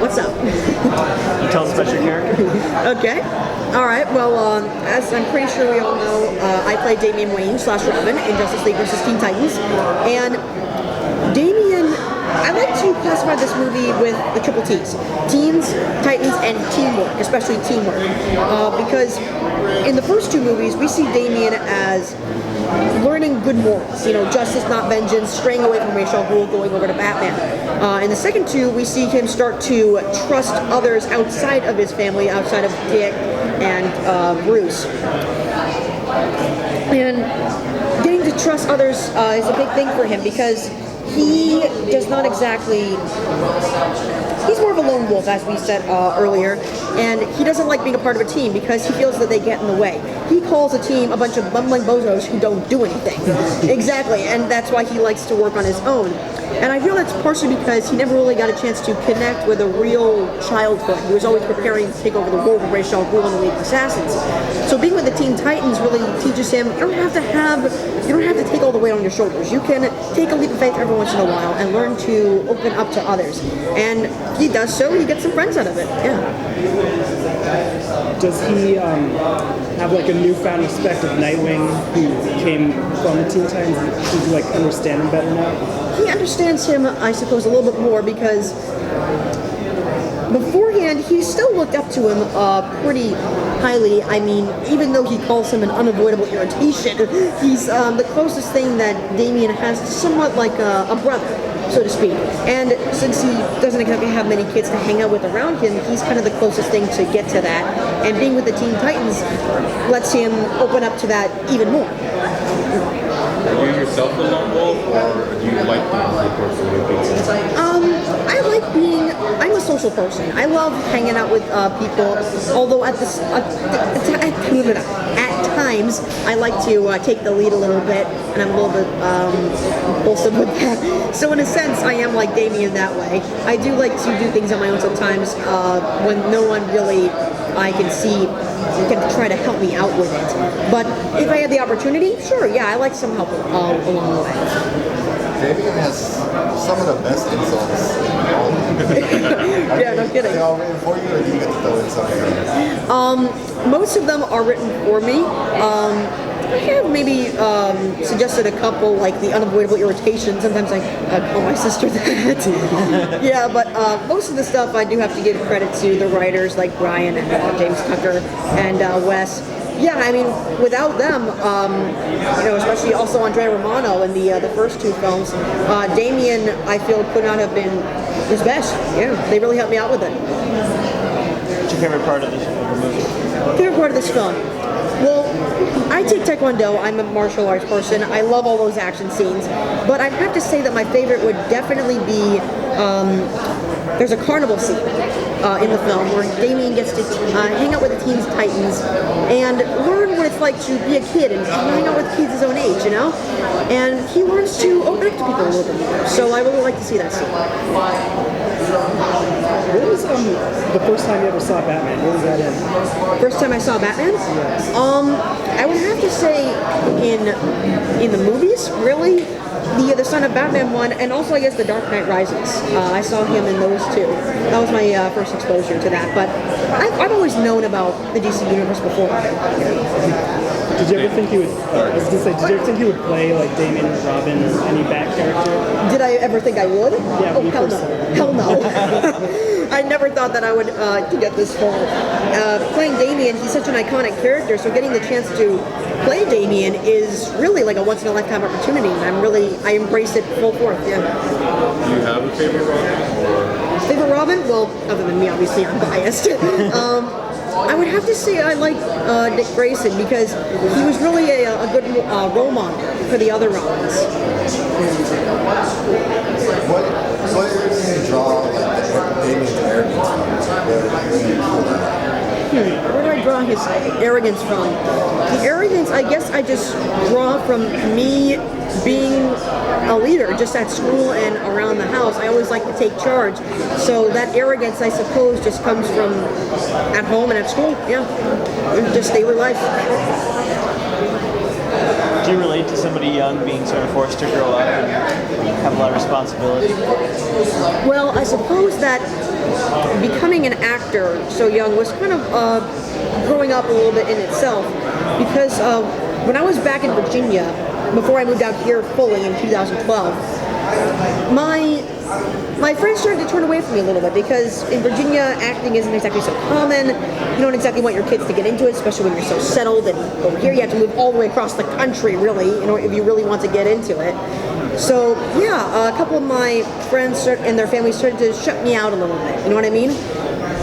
What's up? You tell us about your character. Okay. All right. Well, as I'm pretty sure we all know, I play Damian Wayne / Robin in Justice League vs. Teen Titans, and Damian. I like to classify this movie with the triple T's: teens, titans, and teamwork, especially teamwork. Because in the first two movies, we see Damian as learning good morals, justice, not vengeance, straying away from Ra's al Ghul, going over to Batman. In the second two, we see him start to trust others outside of his family, outside of Dick and Bruce. And getting to trust others is a big thing for him because he does not exactly... He's more of a lone wolf, as we said earlier, and he doesn't like being a part of a team because he feels that they get in the way. He calls a team a bunch of bumbling bozos who don't do anything. Exactly, and that's why he likes to work on his own. And I feel that's partially because he never really got a chance to connect with a real childhood. He was always preparing to take over the role of Ra's al Ghul and the League of Assassins. So being with the Teen Titans really teaches him you don't have to take all the weight on your shoulders. You can take a leap of faith every once in a while and learn to open up to others. And he does so. He gets some friends out of it. Yeah. Does he have like a newfound respect of Nightwing, who came from the Teen Titans? Does he like understand him better now? He understands him, I suppose, a little bit more because beforehand he still looked up to him pretty highly. I mean, even though he calls him an unavoidable irritation, he's the closest thing that Damian has to somewhat like a brother, so to speak. And since he doesn't exactly have many kids to hang out with around him, he's kind of the closest thing to get to that. And being with the Teen Titans lets him open up to that even more. Are you yourself a lone wolf, or do you like being a person with people? I'm a social person. I love hanging out with people, although at times I like to take the lead a little bit, and I'm a little bit impulsive with that. So in a sense, I am like Damian that way. I do like to do things on my own sometimes when no one really I can see can try to help me out with it. But if I had the opportunity, sure, yeah, I like some help along the way. Damian has some of the best insults in all of them. Yeah, no kidding. Are they all written for you, or do you get to throw in something? Most of them are written for me. I have maybe suggested a couple, like the unavoidable irritation. Sometimes I call my sister that. Yeah, but most of the stuff I do have to give credit to the writers like Brian and James Tucker and Wes. Yeah, I mean, without them, especially also Andrea Romano in the first two films, Damian, I feel, could not have been his best. Yeah, they really helped me out with it. What's your favorite part of this movie? Favorite part of this film? Well, I take Taekwondo. I'm a martial arts person. I love all those action scenes. But I'd have to say that my favorite would definitely be, there's a carnival scene in the film where Damian gets to hang out with the Teen Titans and learn what it's like to be a kid and hang out with kids his own age, And he learns to open up to people a little bit more. So I really like to see that scene. What was the first time you ever saw Batman? What was that in? First time I saw Batman? Yes. I would have to say in the movies, really. The Son of Batman one, and also I guess The Dark Knight Rises. I saw him in those two. That was my first exposure to that. But I've always known about the DC Universe before. Did you ever think you would? I was gonna say, did you ever think you would play like Damian or Robin or any Bat character? Did I ever think I would? Yeah, Oh, when you hell first no. saw it. Hell no. I never thought that I would get this far. Playing Damian, he's such an iconic character, so getting the chance to play Damian is really like a once-in-a-lifetime opportunity, and I embrace it full force, yeah. Do you have a favorite Robin? Or? Favorite Robin? Well, other than me, obviously, I'm biased. I would have to say I like Dick Grayson because he was really a good role model for the other Robins. What do you draw like Damian's arrogance from? Where do I draw his arrogance from? The arrogance, I guess I just draw from me being a leader just at school and around the house. I always like to take charge. So that arrogance, I suppose, just comes from at home and at school. Yeah, just daily life. Do you relate to somebody young being sort of forced to grow up and have a lot of responsibility? Well, I suppose that becoming an actor so young was kind of growing up a little bit in itself, because when I was back in Virginia, before I moved out here fully in 2012, my friends started to turn away from me a little bit, because in Virginia, acting isn't exactly so common. You don't exactly want your kids to get into it, especially when you're so settled. And over here, you have to move all the way across the country, really, if you really want to get into it. So yeah, a couple of my friends and their families started to shut me out a little bit. You know what I mean?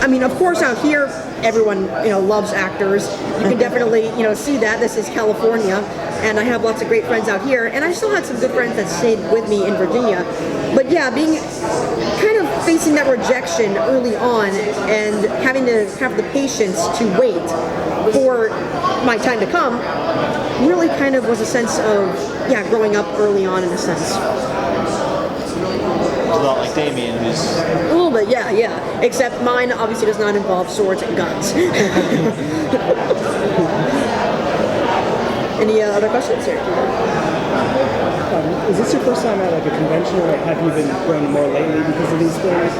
I mean, of course, out here, everyone loves actors. You can definitely see that. This is California, and I have lots of great friends out here, and I still had some good friends that stayed with me in Virginia. But yeah, being kind of facing that rejection early on and having to have the patience to wait for my time to come really kind of was a sense of growing up early on in a sense. It's a lot like Damien, who's A little bit, yeah. Except mine obviously does not involve swords and guns. Any other questions here? Is this your first time at like a convention, or have you been going more lately because of these films?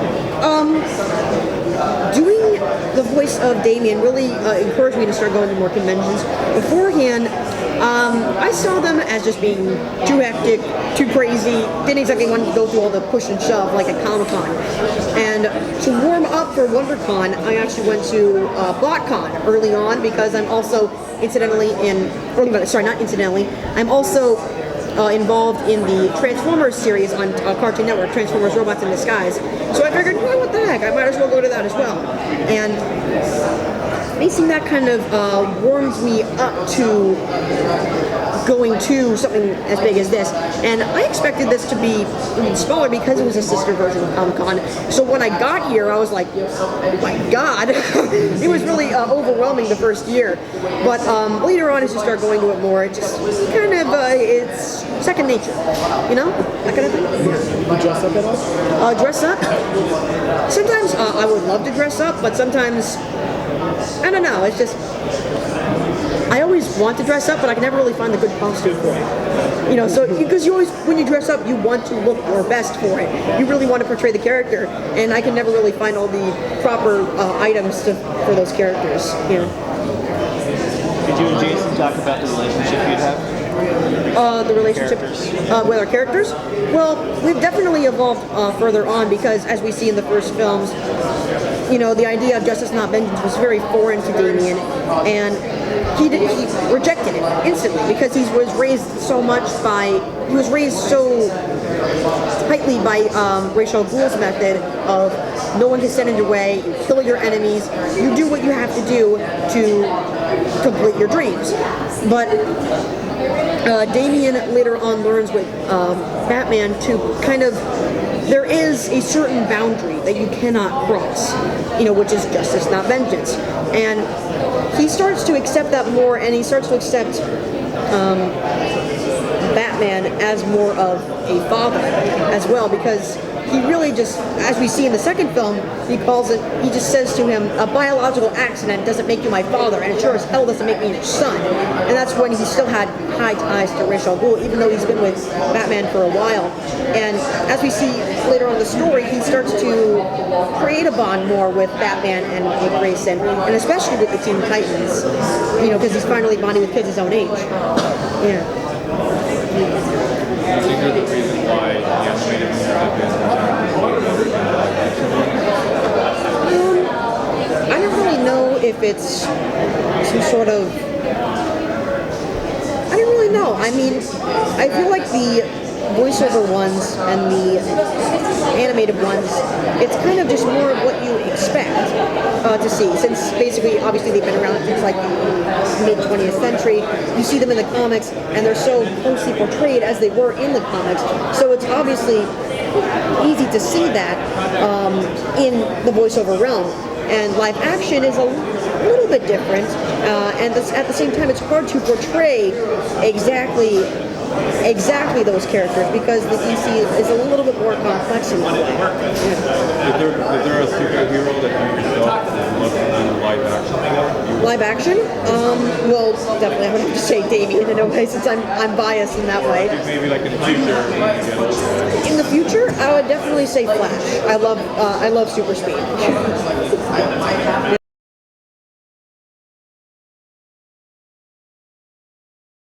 Doing the voice of Damien really encouraged me to start going to more conventions. Beforehand, I saw them as just being too hectic, too crazy, didn't exactly want to go through all the push and shove like at Comic-Con. And to warm up for WonderCon, I actually went to BotCon early on, because I'm also I'm also involved in the Transformers series on Cartoon Network, Transformers Robots in Disguise. So I figured, what the heck, I might as well go to that as well. And facing that kind of warms me up to going to something as big as this. And I expected this to be even smaller because it was a sister version of Comic-Con. So when I got here, I was like, oh my god. It was really overwhelming the first year. But later on, as you start going to it more, it just kind of, it's second nature. That kind of thing. You dress up at all? Dress up? Sometimes I would love to dress up, but sometimes, I don't know, it's just, I always want to dress up, but I can never really find the good costume for it. So because you always, when you dress up, you want to look your best for it. You really want to portray the character, and I can never really find all the proper items for those characters. Could you and Jason talk about the relationship you'd have? The relationship with our characters? Well, we've definitely evolved further on, because as we see in the first films, the idea of justice not vengeance was very foreign to Damien, and he rejected it instantly, because he was raised so tightly by Ra's al Ghul's method of no one can stand in your way, you kill your enemies, you do what you have to do to complete your dreams. But Damien later on learns with Batman to kind of, there is a certain boundary that you cannot cross, which is justice, not vengeance. And he starts to accept that more, and he starts to accept Batman as more of a father as well, because he really just, as we see in the second film, he just says to him, a biological accident doesn't make you my father, and it sure as hell doesn't make me your son. And that's when he still had high ties to Ra's al Ghul, even though he's been with Batman for a while. And as we see later on in the story, he starts to create a bond more with Batman and with Grayson, and especially with the Teen Titans, because he's finally bonding with kids his own age. Yeah. I think you're the reason why the animated movies have been I don't really know if it's some sort of, I don't really know. I mean, I feel like the voiceover ones and the animated ones, it's kind of just more of what you expect to see, since basically, obviously, they've been around since like the mid-20th century. You see them in the comics, and they're so closely portrayed as they were in the comics, so it's obviously easy to see that in the voiceover realm. And live action is a little bit different, and at the same time, it's hard to portray exactly exactly those characters because the DC is a little bit more complex in that way. Yeah. Is there a superhero that you yourself would love to do live action for? Live action? Well, definitely I would have to say Damien in a way since I'm biased in that way. Maybe like in the future. In the future, I would definitely say Flash. I love super speed.